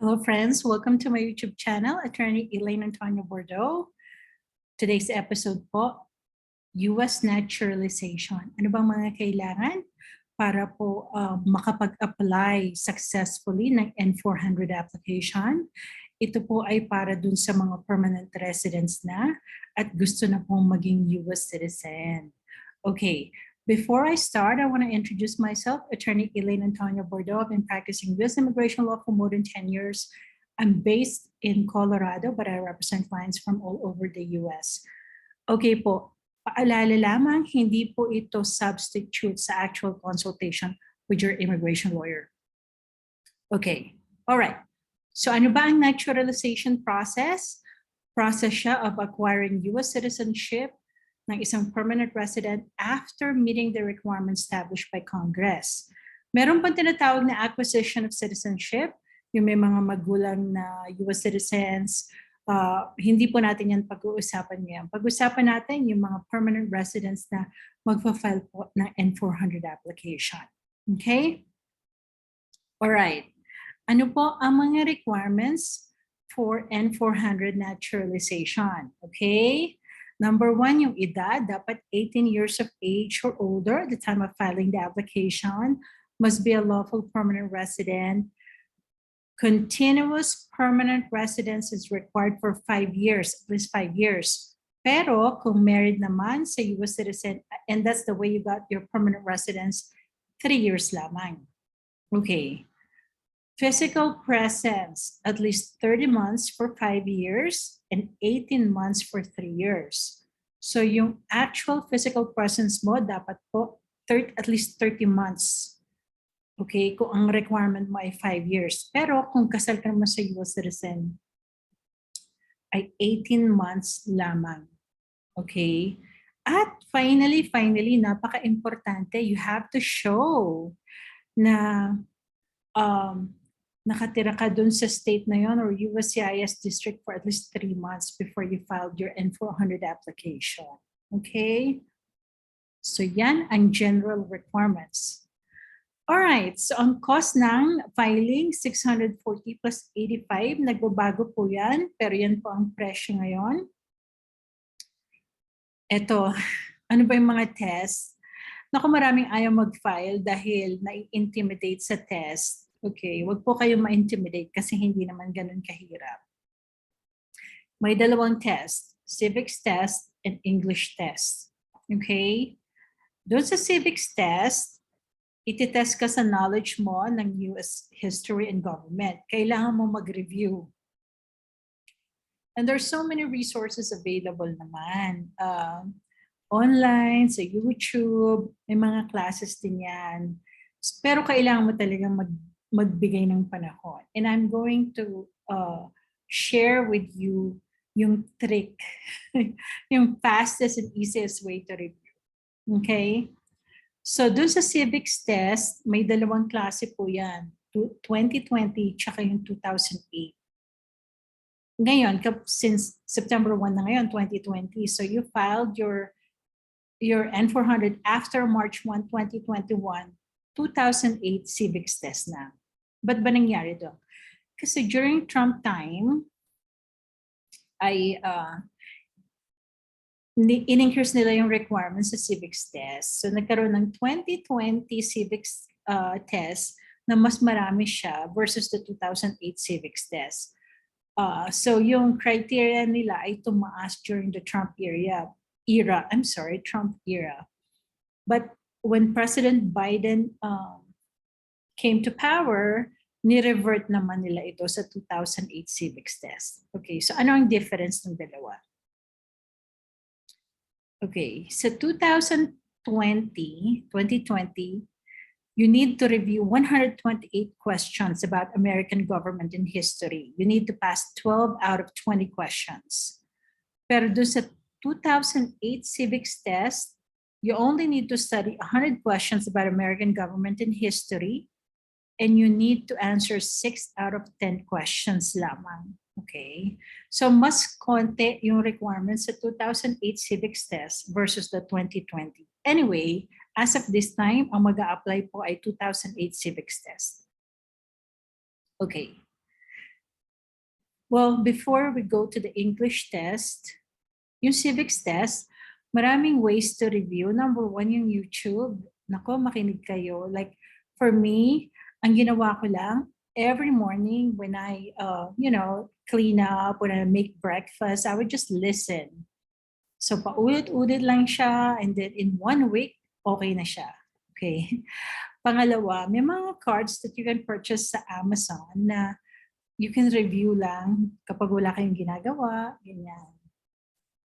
Hello friends, welcome to my YouTube channel, Attorney Elaine Antonio Bordeaux. Today's episode po, US Naturalization. Ano bang mga kailangan para po makapag-apply successfully ng N400 application? Ito po ay para dun sa mga permanent residents na at gusto na pong maging US citizen. Okay, before I start, I want to introduce myself, Attorney Elaine Antonio Bordeaux. I've been practicing U.S. immigration law for more than 10 years. I'm based in Colorado, but I represent clients from all over the U.S. Okay po, paalala lamang, hindi po ito substitute sa actual consultation with your immigration lawyer. Okay, all right. So ano ba ang naturalization process? Process siya of acquiring U.S. citizenship ng isang permanent resident after meeting the requirements established by Congress. Meron pang tinatawag na acquisition of citizenship, yung may mga magulang na US citizens, hindi po natin yan pag-uusapan ngayon. Pag-usapan natin yung mga permanent residents na magpa-file po ng N400 application. Okay? Alright. Ano po ang mga requirements for N400 naturalization? Okay? Number one, yung edad, dapat 18 years of age or older at the time of filing the application, must be a lawful permanent resident. Continuous permanent residence is required for 5 years, at least 5 years. Pero kung married naman sa US citizen, and that's the way you got your permanent residence, 3 years lamang. Okay. Physical presence, at least 30 months for 5 years and 18 months for 3 years. So yung actual physical presence mo dapat po at least 30 months. Okay, kung ang requirement mo ay 5 years. Pero kung kasal ka naman sa US citizen, ay 18 months lamang. Okay? At finally, napaka-importante, you have to show na nakatira ka dun sa state na yon or USCIS district for at least 3 months before you filed your N400 application. Okay? So yan ang general requirements. Alright, so ang cost ng filing, 640 plus 85, nagbabago po yan, pero yan po ang presyo ngayon. Ito, ano ba yung mga test? Naku, maraming ayaw mag-file dahil nai-intimidate sa test. Okay, wag po kayo ma-intimidate kasi hindi naman ganun kahirap. May dalawang test, civics test and English test. Okay? Doon sa civics test, iti-test ka sa knowledge mo ng US history and government. Kailangan mo mag-review. And there's so many resources available naman. Online, sa YouTube, may mga classes din yan. Pero kailangan mo talagang magbigay ng panahon. And I'm going to share with you yung trick, yung fastest and easiest way to review. Okay? So dun sa civics test, may dalawang klase po yan. 2020 tsaka yung 2008. Ngayon, since September 1 na ngayon, 2020, so you filed your N400 after March 1, 2021, 2008 civics test na. Ba't ba nangyari doon? Kasi during Trump time, ay in-increase nila yung requirements sa civics test. So nagkaroon ng 2020 civics test na mas marami siya versus the 2008 civics test. So yung criteria nila ay tumaas during the Trump era. But when President Biden came to power, ni-revert naman nila ito sa 2008 civics test. Okay, so ano ang difference ng dalawa? Okay, sa 2020, you need to review 128 questions about American government and history. You need to pass 12 out of 20 questions. Pero doon sa 2008 civics test, you only need to study 100 questions about American government and history, and you need to answer 6 out of 10 questions lamang. Okay? So mas konti yung requirements sa 2008 civics test versus the 2020. Anyway, as of this time, ang mag-a-apply po ay 2008 civics test. Okay. Well, before we go to the English test, yung civics test, maraming ways to review. Number one, yung YouTube. Nako, makinig kayo. Like, for me, ang ginawa ko lang, every morning when I, clean up, when I make breakfast, I would just listen. So, paulit-ulit lang siya, and then in 1 week, okay na siya. Okay. Pangalawa, may mga cards that you can purchase sa Amazon na you can review lang kapag wala kayong ginagawa, ganyan.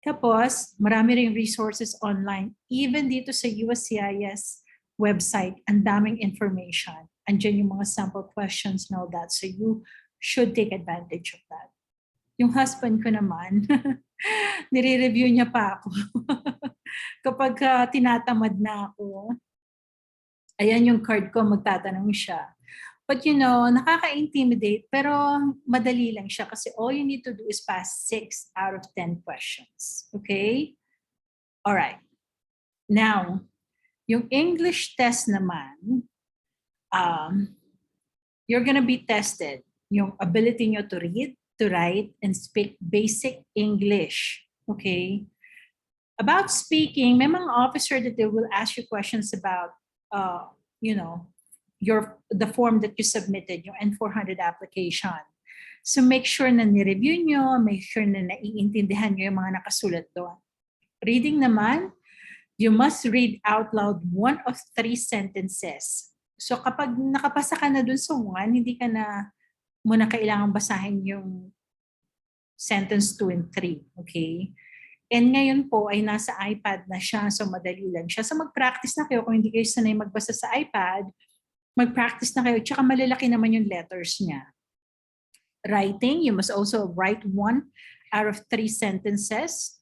Tapos, marami ring resources online. Even dito sa USCIS website, ang daming information. Andiyan yung mga sample questions and all that. So you should take advantage of that. Yung husband ko naman, nire-review niya pa ako. Kapag tinatamad na ako, ayan yung card ko, magtatanong siya. But nakaka-intimidate, pero madali lang siya kasi all you need to do is pass 6 out of 10 questions. Okay? All right. Now, yung English test naman, you're gonna be tested. Yung ability nyo to read, to write, and speak basic English. Okay? About speaking, may mga officer that they will ask you questions about, the form that you submitted, yung N400 application. So make sure na ni-review nyo, make sure na naiintindihan nyo yung mga nakasulat doon. Reading naman, you must read out loud 1 of 3 sentences. So kapag nakapasa ka na dun sa 1, hindi ka na muna kailangan basahin yung sentence 2 and 3. Okay? And ngayon po ay nasa iPad na siya, so madali lang siya. So mag-practice na kayo kung hindi kayo sanay magbasa sa iPad, mag-practice na kayo, tsaka malalaki naman yung letters niya. Writing, you must also write 1 out of 3 sentences.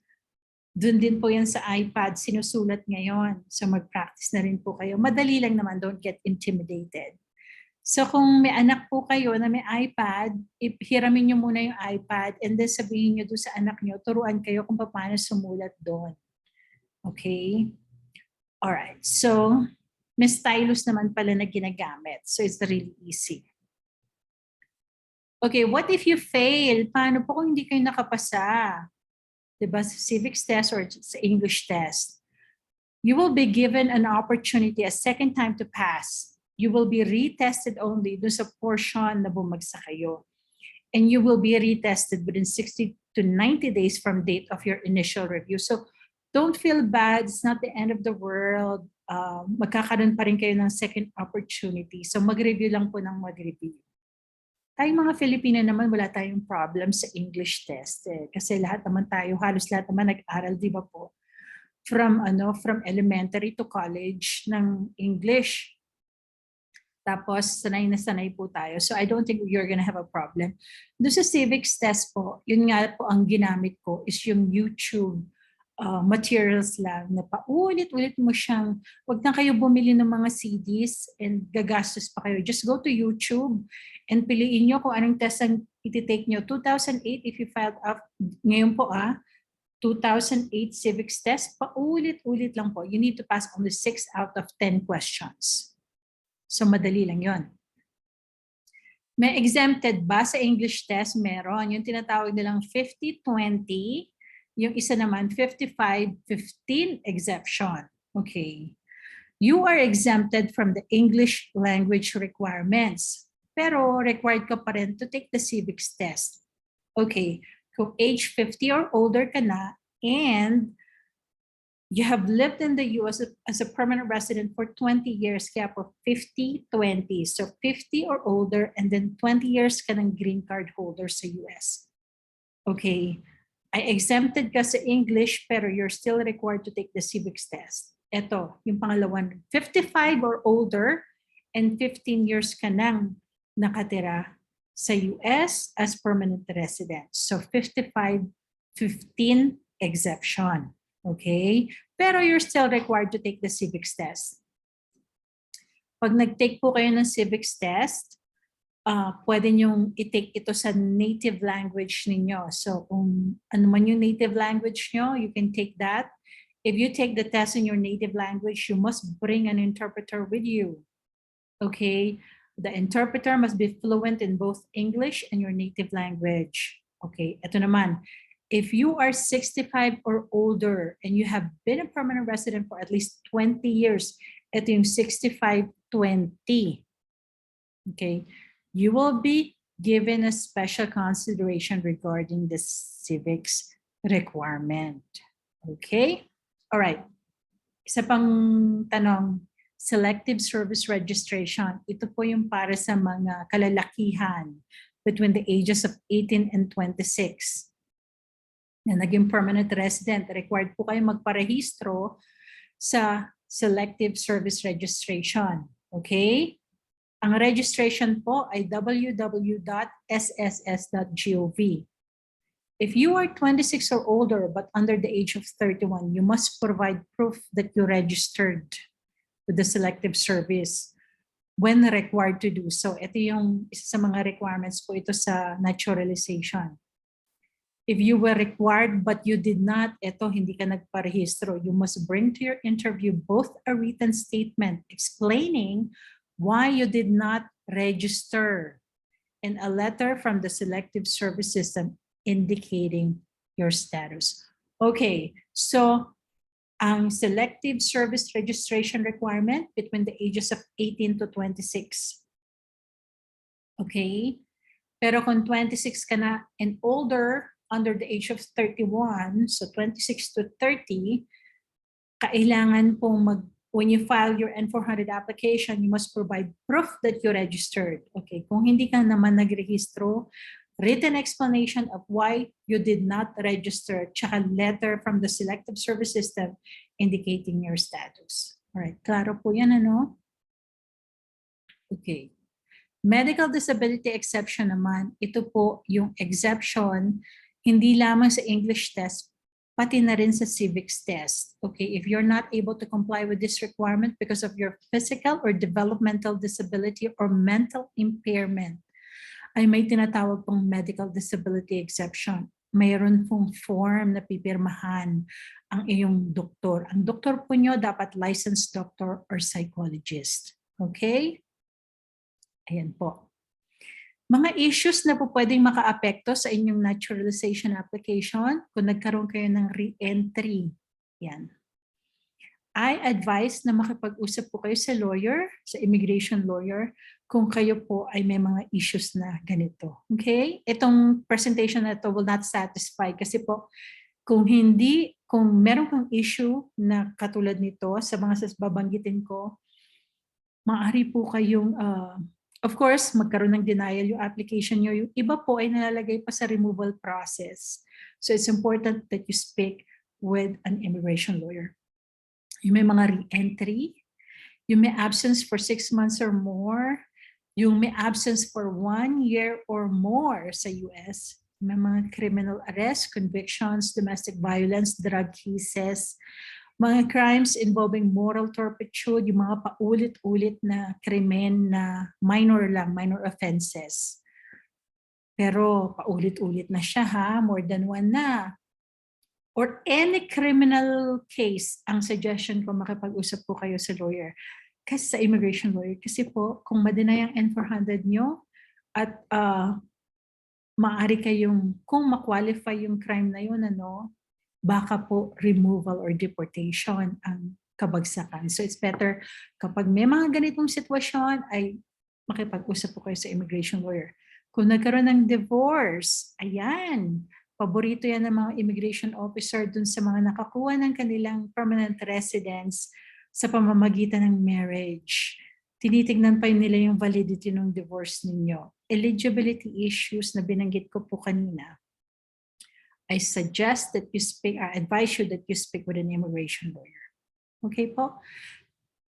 Doon din po yan sa iPad, sinusulat ngayon. So mag-practice na rin po kayo. Madali lang naman, don't get intimidated. So kung may anak po kayo na may iPad, hiramin nyo muna yung iPad and then sabihin nyo doon sa anak nyo, turuan kayo kung paano sumulat doon. Okay? Alright, so may stylus naman pala na ginagamit. So it's really easy. Okay, what if you fail? Paano po kung hindi kayo nakapasa? Diba, sa civics test or sa English test? You will be given an opportunity a second time to pass. You will be retested only dun sa portion na bumagsak kayo. And you will be retested within 60 to 90 days from date of your initial review. So don't feel bad. It's not the end of the world. Magkakaroon pa rin kayo ng second opportunity. So mag-review lang po ng mag-review. Tayong mga Filipino naman, wala tayong problem sa English test. Kasi lahat naman tayo, halos lahat naman nag-aral, di ba po? From elementary to college ng English. Tapos, sanay na sanay po tayo. So, I don't think you're gonna have a problem. Doon sa civics test po, yun nga po ang ginamit ko is yung YouTube materials lang na paulit-ulit mo siyang, wag na kayo bumili ng mga CDs and gagastos pa kayo. Just go to YouTube and piliin nyo kung anong test ang iti-take nyo. 2008, if you filed up, ngayon po 2008 civics test, paulit-ulit lang po. You need to pass only 6 out of 10 questions. So madali lang yon. May exempted ba sa English test? Meron. Yung tinatawag nilang 50-20. Yung isa naman, 55-15 exception. Okay. You are exempted from the English language requirements. Pero required ka pa rin to take the civics test. Okay. Kung age 50 or older ka na and you have lived in the US as a permanent resident for 20 years, kaya po 50-20. So 50 or older and then 20 years ka ng green card holder sa US. Okay. I exempted ka sa English pero you're still required to take the civics test. Ito, yung pangalawan, 55 or older and 15 years ka nang nakatira sa US as permanent resident. So 55-15 exception. Okay? Pero you're still required to take the civics test. Pag nag-take po kayo ng civics test, pwede nyong i-take ito sa native language ninyo. So kung ano man yung native language nyo, you can take that. If you take the test in your native language, you must bring an interpreter with you. Okay? The interpreter must be fluent in both English and your native language. Okay, ito naman. If you are 65 or older and you have been a permanent resident for at least 20 years, ito yung 65-20. Okay, you will be given a special consideration regarding the civics requirement. Okay? All right. Isa pang tanong, selective service registration. Ito po yung para sa mga kalalakihan between the ages of 18 and 26 na naging permanent resident. Required po kayo magparehistro sa selective service registration. Okay? Ang registration po ay www.sss.gov. If you are 26 or older but under the age of 31, you must provide proof that you registered with the selective service when required to do so. Ito yung isa sa mga requirements po ito sa naturalization. If you were required but you did not, ito hindi ka nagparehistro, you must bring to your interview both a written statement explaining why you did not register and a letter from the selective service system indicating your status. Okay, so ang selective service registration requirement between the ages of 18 to 26. Okay, pero kung 26 ka na and older, under the age of 31, so 26 to 30, kailangan pong when you file your N400 application, you must provide proof that you registered. Okay, kung hindi ka naman nagrehistro, written explanation of why you did not register, tsaka letter from the selective service system indicating your status. Alright, klaro po yan, ano? Okay. Medical disability exception naman, ito po yung exception, hindi lamang sa English test, pati na rin sa civics test. Okay, if you're not able to comply with this requirement because of your physical or developmental disability or mental impairment, ay may tinatawag pong medical disability exception. Mayroon pong form na pipirmahan ang iyong doktor. Ang doktor po nyo dapat licensed doctor or psychologist. Okay? Ayan po. Mga issues na po pwedeng makaapekto sa inyong naturalization application kung nagkaroon kayo ng re-entry. Yan. I advise na makipag-usap po kayo sa lawyer, sa immigration lawyer, kung kayo po ay may mga issues na ganito. Okay? Itong presentation na ito will not satisfy kasi po kung meron kang issue na katulad nito sa mga babanggitin ko, maaari po kayong of course, magkaroon ng denial yung application nyo. Yung iba po ay nalalagay pa sa removal process. So it's important that you speak with an immigration lawyer. Yung may mga re-entry, yung may absence for 6 months or more, yung may absence for 1 year or more sa US, may mga criminal arrests, convictions, domestic violence, drug cases, mga crimes involving moral turpitude, yung mga paulit-ulit na krimen na minor offenses. Pero paulit-ulit na siya ha, more than one na. Or any criminal case, ang suggestion ko makipag-usap po kayo sa lawyer. Kasi sa immigration lawyer. Kasi po, kung ma-deny ang N400 nyo at maaari kayong, kung ma-qualify yung crime na yun, baka po removal or deportation ang kabagsakan. So it's better kapag may mga ganitong sitwasyon ay makipag-usap po kayo sa immigration lawyer. Kung nagkaroon ng divorce, ayan, paborito yan ng mga immigration officer dun sa mga nakakuha ng kanilang permanent residence sa pamamagitan ng marriage. Tinitignan pa nila yung validity ng divorce ninyo. Eligibility issues na binanggit ko po kanina. I advise you that you speak with an immigration lawyer. Okay po?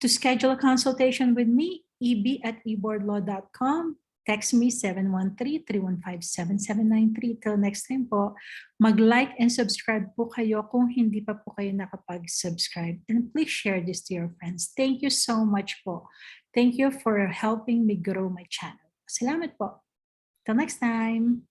To schedule a consultation with me, eb@eboardlaw.com. Text me 713-315-7793. Till next time po, mag-like and subscribe po kayo kung hindi pa po kayo nakapag-subscribe. And please share this to your friends. Thank you so much po. Thank you for helping me grow my channel. Salamat po. Till next time.